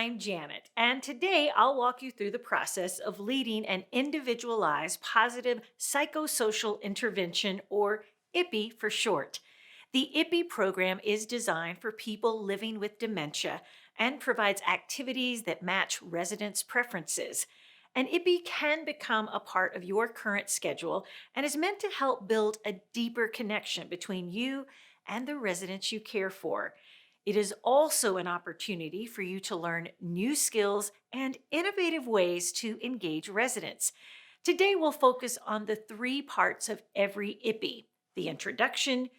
I'm Janet, and today I'll walk you through the process of leading an individualized positive psychosocial intervention, or IPPI for short. The IPPI program is designed for people living with dementia and provides activities that match residents' preferences. An IPPI can become a part of your current schedule and is meant to help build a deeper connection between you and the residents you care for. It is also an opportunity for you to learn new skills and innovative ways to engage residents. Today, we'll focus on the three parts of every IPPI: the introduction,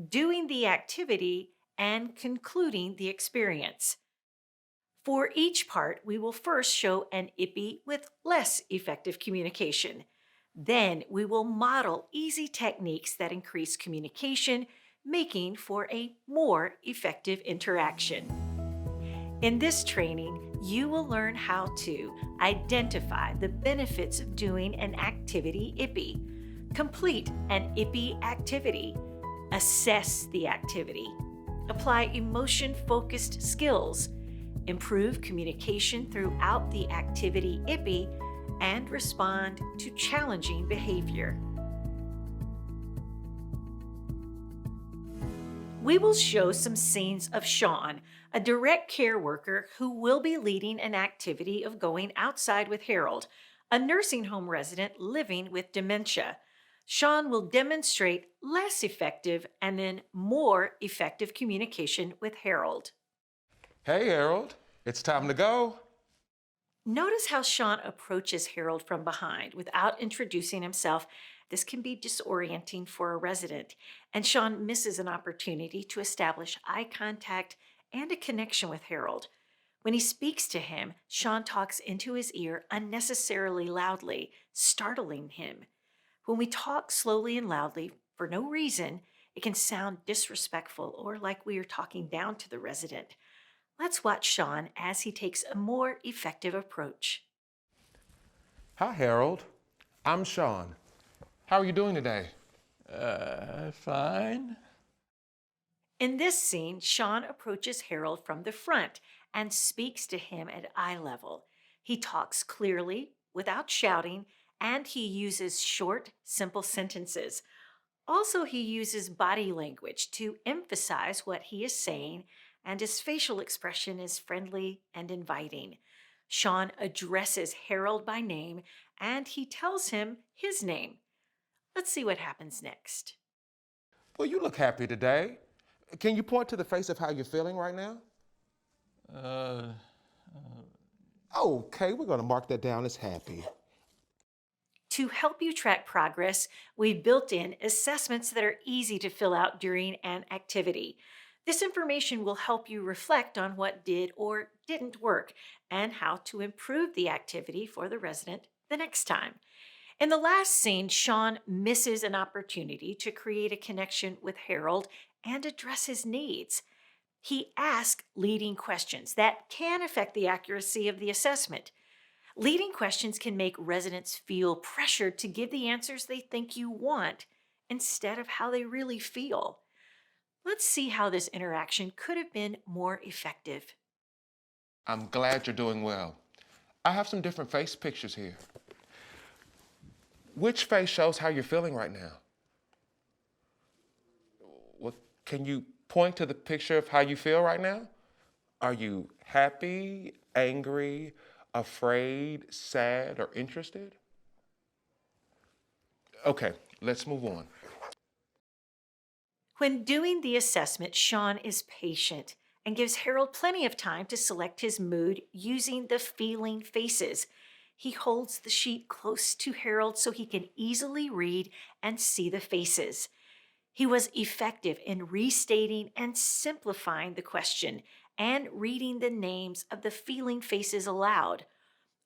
doing the activity, and concluding the experience. For each part, we will first show an IPPI with less effective communication. Then we will model easy techniques that increase communication, making for a more effective interaction. In this training, you will learn how to identify the benefits of doing an activity IPPI, complete an IPPI activity, assess the activity, apply emotion-focused skills, improve communication throughout the activity IPPI, and respond to challenging behavior. We will show some scenes of Sean, a direct care worker who will be leading an activity of going outside with Harold, a nursing home resident living with dementia. Sean will demonstrate less effective and then more effective communication with Harold. Hey, Harold, it's time to go. Notice how Sean approaches Harold from behind without introducing himself. This can be disorienting for a resident, and Sean misses an opportunity to establish eye contact and a connection with Harold. When he speaks to him, Sean talks into his ear unnecessarily loudly, startling him. When we talk slowly and loudly for no reason, it can sound disrespectful or like we are talking down to the resident. Let's watch Sean as he takes a more effective approach. Hi, Harold. I'm Sean. How are you doing today? Fine. In this scene, Sean approaches Harold from the front and speaks to him at eye level. He talks clearly, without shouting, and he uses short, simple sentences. Also, he uses body language to emphasize what he is saying, and his facial expression is friendly and inviting. Sean addresses Harold by name, and he tells him his name. Let's see what happens next. Well, you look happy today. Can you point to the face of how you're feeling right now? Uh, Okay, we're going to mark that down as happy. To help you track progress, we've built in assessments that are easy to fill out during an activity. This information will help you reflect on what did or didn't work and how to improve the activity for the resident the next time. In the last scene, Sean misses an opportunity to create a connection with Harold and address his needs. He asks leading questions that can affect the accuracy of the assessment. Leading questions can make residents feel pressured to give the answers they think you want instead of how they really feel. Let's see how this interaction could have been more effective. I'm glad you're doing well. I have some different face pictures here. Which face shows how you're feeling right now? Well, can you point to the picture of how you feel right now? Are you happy, angry, afraid, sad, or interested? Okay, let's move on. When doing the assessment, Sean is patient and gives Harold plenty of time to select his mood using the feeling faces. He holds the sheet close to Harold so he can easily read and see the faces. He was effective in restating and simplifying the question and reading the names of the feeling faces aloud.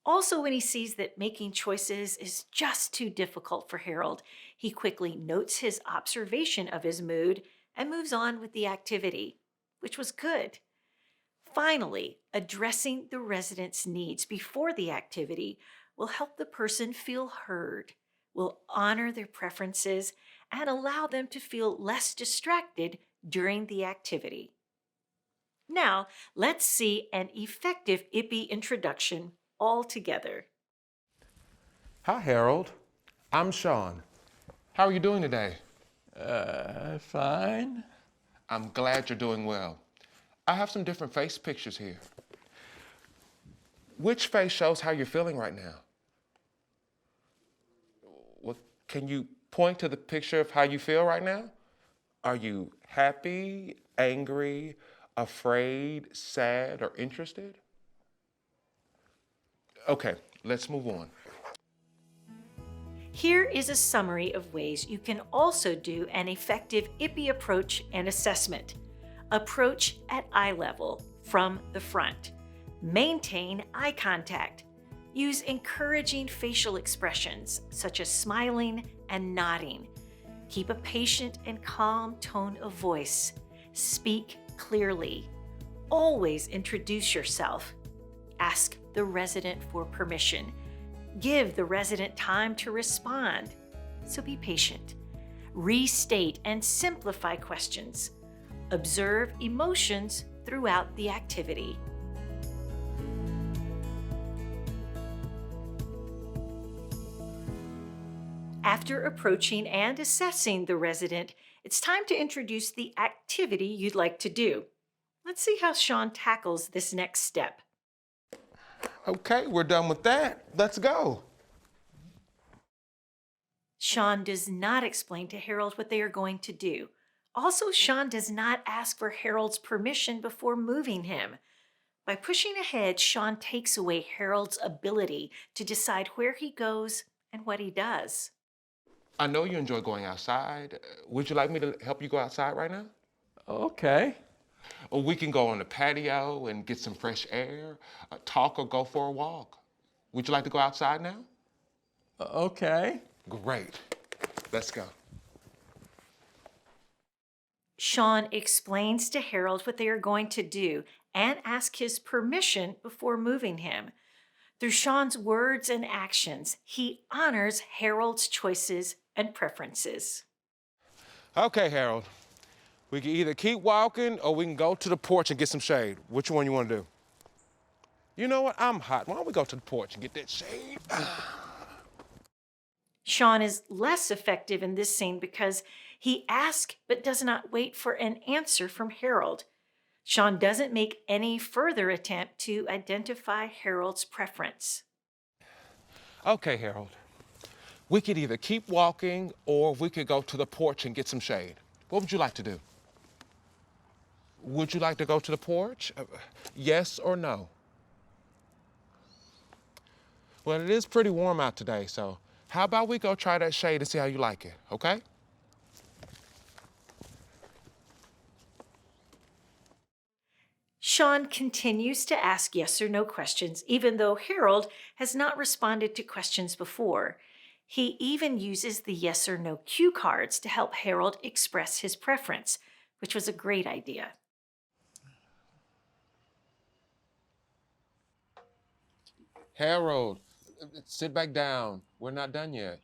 Also, when he sees that making choices is just too difficult for Harold, he quickly notes his observation of his mood and moves on with the activity, which was good. Finally, addressing the resident's needs before the activity will help the person feel heard, will honor their preferences, and allow them to feel less distracted during the activity. Now, let's see an effective IPPI introduction all together. Hi, Harold. I'm Sean. How are you doing today? Fine. I'm glad you're doing well. I have some different face pictures here. Which face shows how you're feeling right now? Well, can you point to the picture of how you feel right now? Are you happy, angry, afraid, sad, or interested? Okay, let's move on. Here is a summary of ways you can also do an effective IPPI approach and assessment. Approach at eye level, from the front. Maintain eye contact. Use encouraging facial expressions, such as smiling and nodding. Keep a patient and calm tone of voice. Speak clearly. Always introduce yourself. Ask the resident for permission. Give the resident time to respond, so be patient. Restate and simplify questions. Observe emotions throughout the activity. After approaching and assessing the resident, it's time to introduce the activity you'd like to do. Let's see how Sean tackles this next step. Okay, we're done with that. Let's go. Sean does not explain to Harold what they are going to do. Also, Sean does not ask for Harold's permission before moving him. By pushing ahead, Sean takes away Harold's ability to decide where he goes and what he does. I know you enjoy going outside. Would you like me to help you go outside right now? Okay. Or we can go on the patio and get some fresh air, talk or go for a walk. Would you like to go outside now? Okay. Great. Let's go. Sean explains to Harold what they are going to do and asks his permission before moving him. Through Sean's words and actions, he honors Harold's choices and preferences. Okay, Harold. We can either keep walking or we can go to the porch and get some shade. Which one you want to do? You know what? I'm hot. Why don't we go to the porch and get that shade? Sean is less effective in this scene because he asks but does not wait for an answer from Harold. Sean doesn't make any further attempt to identify Harold's preference. Okay, Harold. We could either keep walking or we could go to the porch and get some shade. What would you like to do? Would you like to go to the porch? Yes or no? Well, it is pretty warm out today, so how about we go try that shade and see how you like it, okay? Sean continues to ask yes or no questions, even though Harold has not responded to questions before. He even uses the yes or no cue cards to help Harold express his preference, which was a great idea. Harold, sit back down. We're not done yet.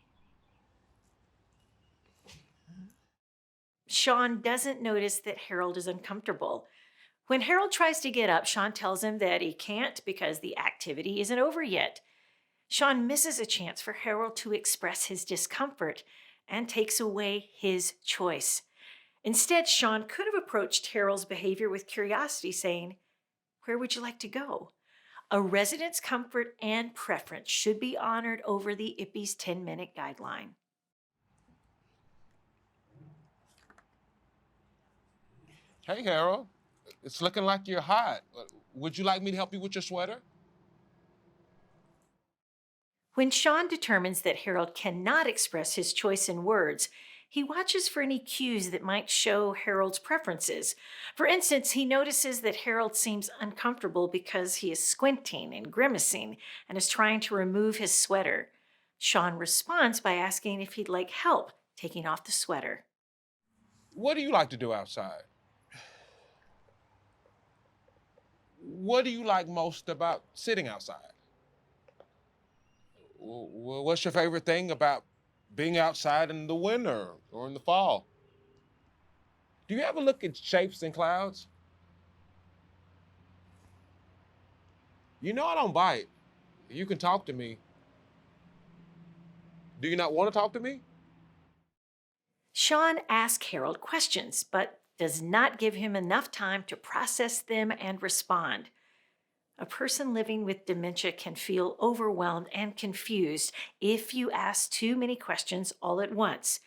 Sean doesn't notice that Harold is uncomfortable. When Harold tries to get up, Sean tells him that he can't because the activity isn't over yet. Sean misses a chance for Harold to express his discomfort and takes away his choice. Instead, Sean could have approached Harold's behavior with curiosity, saying, "Where would you like to go?" A resident's comfort and preference should be honored over the IPPI's 10-minute guideline. Hey, Harold. It's looking like you're hot. Would you like me to help you with your sweater? When Sean determines that Harold cannot express his choice in words, he watches for any cues that might show Harold's preferences. For instance, he notices that Harold seems uncomfortable because he is squinting and grimacing and is trying to remove his sweater. Sean responds by asking if he'd like help taking off the sweater. What do you like to do outside? What do you like most about sitting outside? What's your favorite thing about being outside in the winter or in the fall? Do you ever look at shapes in clouds? You know I don't bite. You can talk to me. Do you not want to talk to me? Sean asks Harold questions, but does not give him enough time to process them and respond. A person living with dementia can feel overwhelmed and confused if you ask too many questions all at once.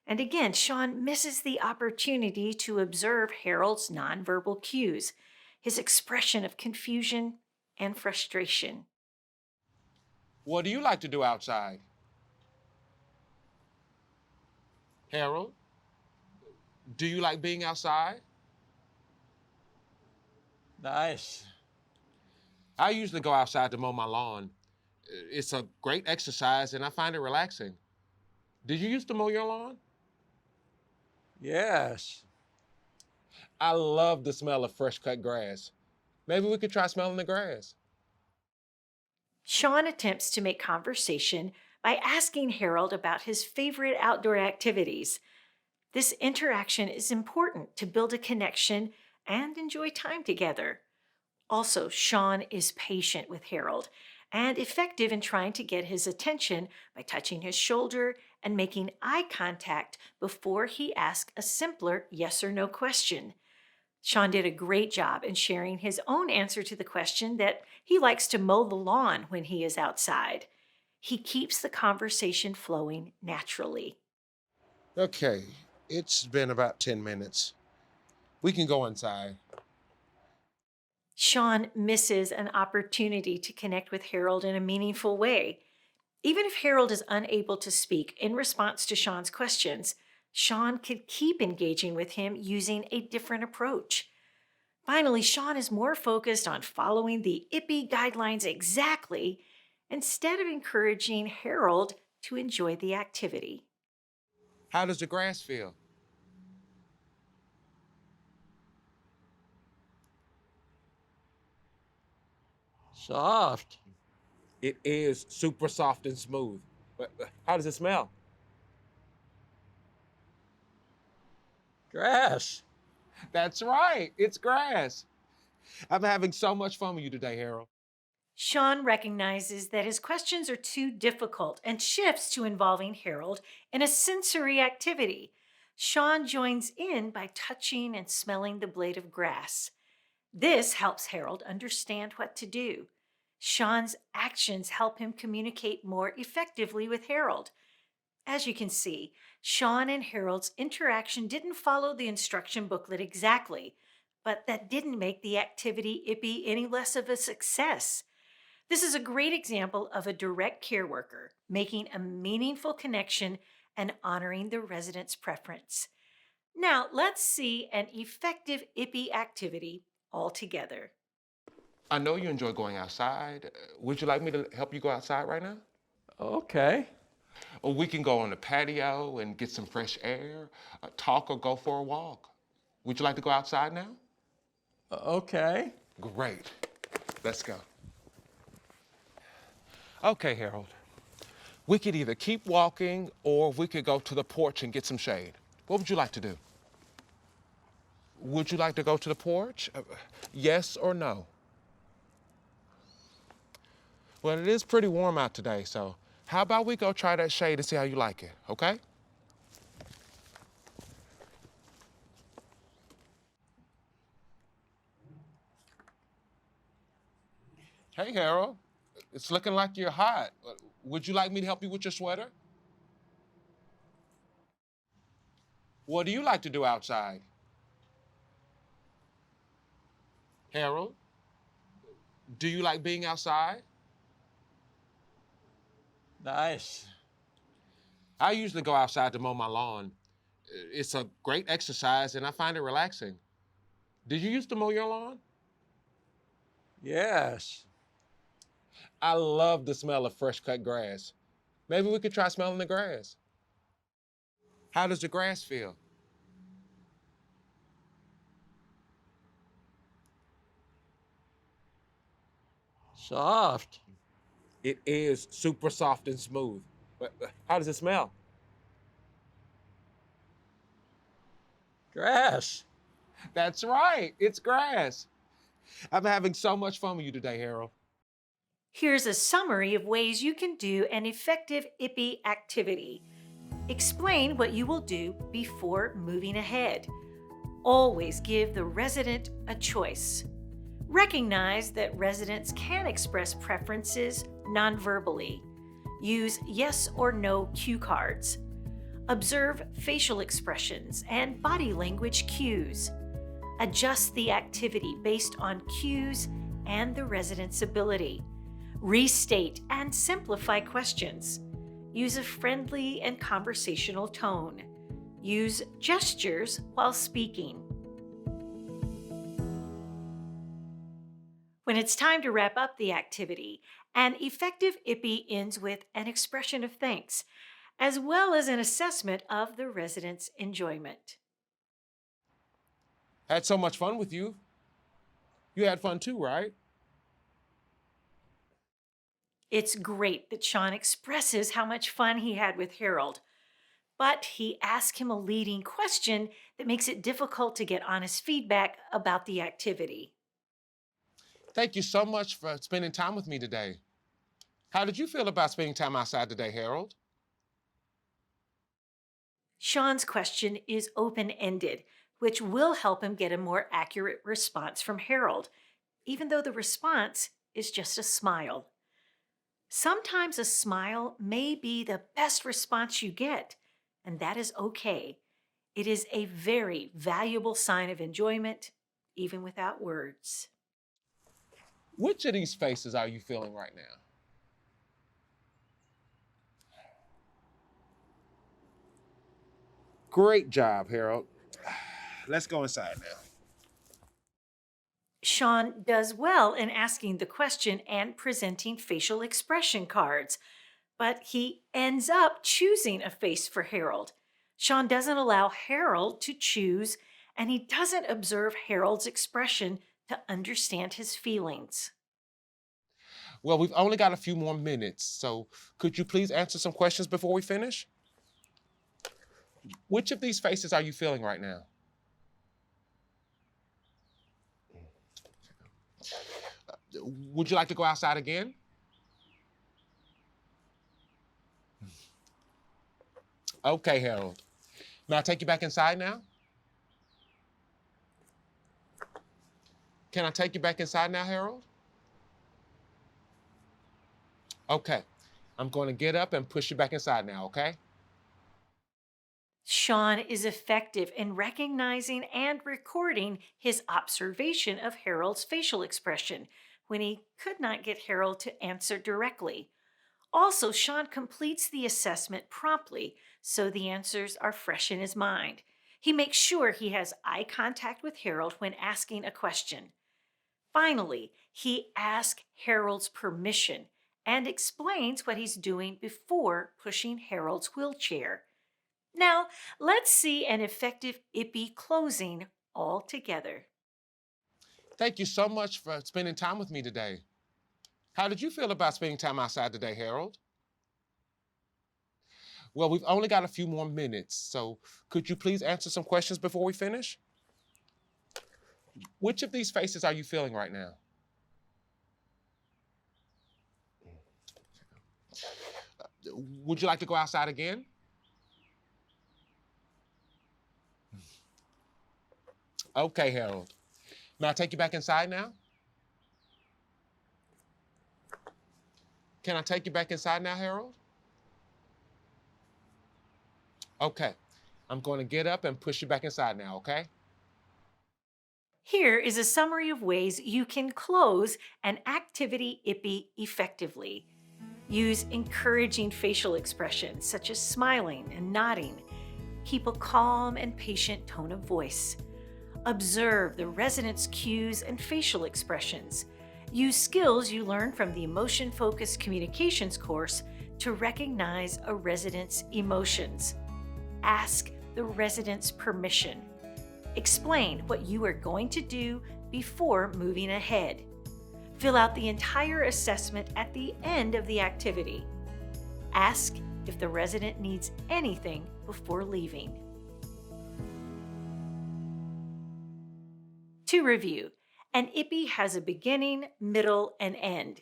And again, Sean misses the opportunity to observe Harold's nonverbal cues, his expression of confusion and frustration. What do you like to do outside? Harold, do you like being outside? Nice. I usually go outside to mow my lawn. It's a great exercise and I find it relaxing. Did you used to mow your lawn? Yes. I love the smell of fresh cut grass. Maybe we could try smelling the grass. Sean attempts to make conversation by asking Harold about his favorite outdoor activities. This interaction is important to build a connection and enjoy time together. Also, Sean is patient with Harold and effective in trying to get his attention by touching his shoulder and making eye contact before he asks a simpler yes or no question. Sean did a great job in sharing his own answer to the question that he likes to mow the lawn when he is outside. He keeps the conversation flowing naturally. Okay, it's been about 10 minutes. We can go inside. Sean misses an opportunity to connect with Harold in a meaningful way. Even if Harold is unable to speak in response to Sean's questions, Sean could keep engaging with him using a different approach. Finally, Sean is more focused on following the IPPI guidelines exactly instead of encouraging Harold to enjoy the activity. How does the grass feel? Soft. It is super soft and smooth. But how does it smell? Grass. That's right, it's grass. I'm having so much fun with you today, Harold. Sean recognizes that his questions are too difficult and shifts to involving Harold in a sensory activity. Sean joins in by touching and smelling the blade of grass. This helps Harold understand what to do. Sean's actions help him communicate more effectively with Harold. As you can see, Sean and Harold's interaction didn't follow the instruction booklet exactly, but that didn't make the activity IPPI any less of a success. This is a great example of a direct care worker making a meaningful connection and honoring the resident's preference. Now, let's see an effective IPPI activity all together. I know you enjoy going outside. Would you like me to help you go outside right now? Okay. Or we can go on the patio and get some fresh air, talk or go for a walk. Would you like to go outside now? Okay. Great. Let's go. Okay, Harold. We could either keep walking or we could go to the porch and get some shade. What would you like to do? Would you like to go to the porch? Yes or no? Well, it is pretty warm out today, so how about we go try that shade and see how you like it, okay? Hey, Harold. It's looking like you're hot. Would you like me to help you with your sweater? What do you like to do outside? Harold, do you like being outside? Nice. I usually go outside to mow my lawn. It's a great exercise and I find it relaxing. Did you used to mow your lawn? Yes. I love the smell of fresh cut grass. Maybe we could try smelling the grass. How does the grass feel? Soft. It is super soft and smooth. But how does it smell? Grass. That's right, it's grass. I'm having so much fun with you today, Harold. Here's a summary of ways you can do an effective IPPI activity. Explain what you will do before moving ahead. Always give the resident a choice. Recognize that residents can express preferences nonverbally. Use yes or no cue cards. Observe facial expressions and body language cues. Adjust the activity based on cues and the resident's ability. Restate and simplify questions. Use a friendly and conversational tone. Use gestures while speaking. When it's time to wrap up the activity, an effective IPPI ends with an expression of thanks, as well as an assessment of the resident's enjoyment. Had so much fun with you. You had fun too, right? It's great that Sean expresses how much fun he had with Harold, but he asks him a leading question that makes it difficult to get honest feedback about the activity. Thank you so much for spending time with me today. How did you feel about spending time outside today, Harold? Sean's question is open-ended, which will help him get a more accurate response from Harold, even though the response is just a smile. Sometimes a smile may be the best response you get, and that is okay. It is a very valuable sign of enjoyment, even without words. Which of these faces are you feeling right now? Great job, Harold. Let's go inside now. Sean does well in asking the question and presenting facial expression cards, but he ends up choosing a face for Harold. Sean doesn't allow Harold to choose, and he doesn't observe Harold's expression to understand his feelings. Well, we've only got a few more minutes, so could you please answer some questions before we finish? Which of these faces are you feeling right now? Would you like to go outside again? Okay, Harold. May I take you back inside now? Can I take you back inside now, Harold? Okay. I'm going to get up and push you back inside now, okay? Sean is effective in recognizing and recording his observation of Harold's facial expression when he could not get Harold to answer directly. Also, Sean completes the assessment promptly so the answers are fresh in his mind. He makes sure he has eye contact with Harold when asking a question. Finally, he asks Harold's permission and explains what he's doing before pushing Harold's wheelchair. Now, let's see an effective IPPI closing all together. Thank you so much for spending time with me today. How did you feel about spending time outside today, Harold? Well, we've only got a few more minutes, so could you please answer some questions before we finish? Which of these faces are you feeling right now? Would you like to go outside again? Okay, Harold. May I take you back inside now? Can I take you back inside now, Harold? Okay. I'm going to get up and push you back inside now, okay? Here is a summary of ways you can close an activity IPPI effectively. Use encouraging facial expressions such as smiling and nodding. Keep a calm and patient tone of voice. Observe the resident's cues and facial expressions. Use skills you learned from the Emotion-Focused Communications course to recognize a resident's emotions. Ask the resident's permission. Explain what you are going to do before moving ahead. Fill out the entire assessment at the end of the activity. Ask if the resident needs anything before leaving. To review, an IPPI has a beginning, middle, and end.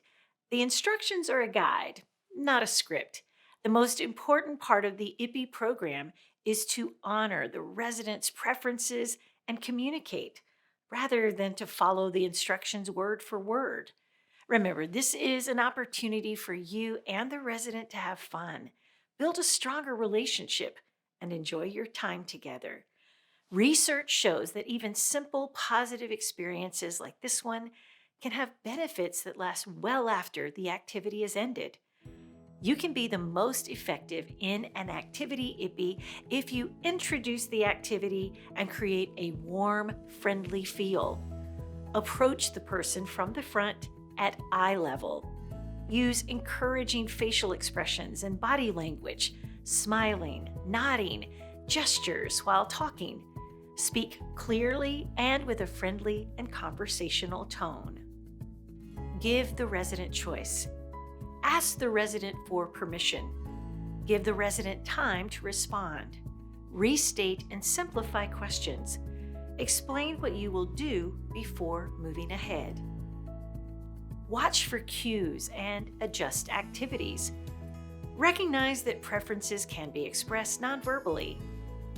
The instructions are a guide, not a script. The most important part of the IPPI program is to honor the residents' preferences and communicate, rather than to follow the instructions word for word. Remember, this is an opportunity for you and the resident to have fun, build a stronger relationship, and enjoy your time together. Research shows that even simple positive experiences like this one can have benefits that last well after the activity is ended. You can be the most effective in an activity IPPI if you introduce the activity and create a warm, friendly feel. Approach the person from the front at eye level. Use encouraging facial expressions and body language, smiling, nodding, gestures while talking. Speak clearly and with a friendly and conversational tone. Give the resident choice. Ask the resident for permission. Give the resident time to respond. Restate and simplify questions. Explain what you will do before moving ahead. Watch for cues and adjust activities. Recognize that preferences can be expressed nonverbally.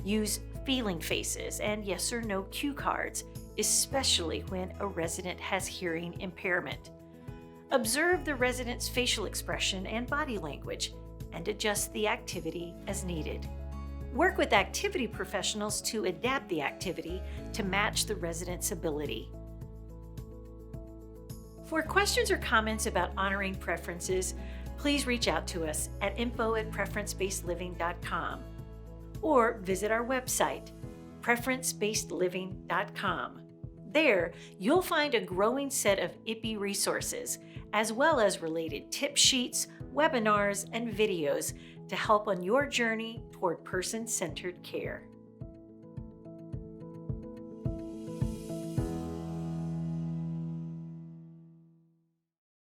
Use feeling faces and yes or no cue cards, especially when a resident has hearing impairment. Observe the resident's facial expression and body language and adjust the activity as needed. Work with activity professionals to adapt the activity to match the resident's ability. For questions or comments about honoring preferences, please reach out to us at info@preferencebasedliving.com or visit our website, preferencebasedliving.com. There, you'll find a growing set of IPPI resources, as well as related tip sheets, webinars, and videos to help on your journey toward person-centered care.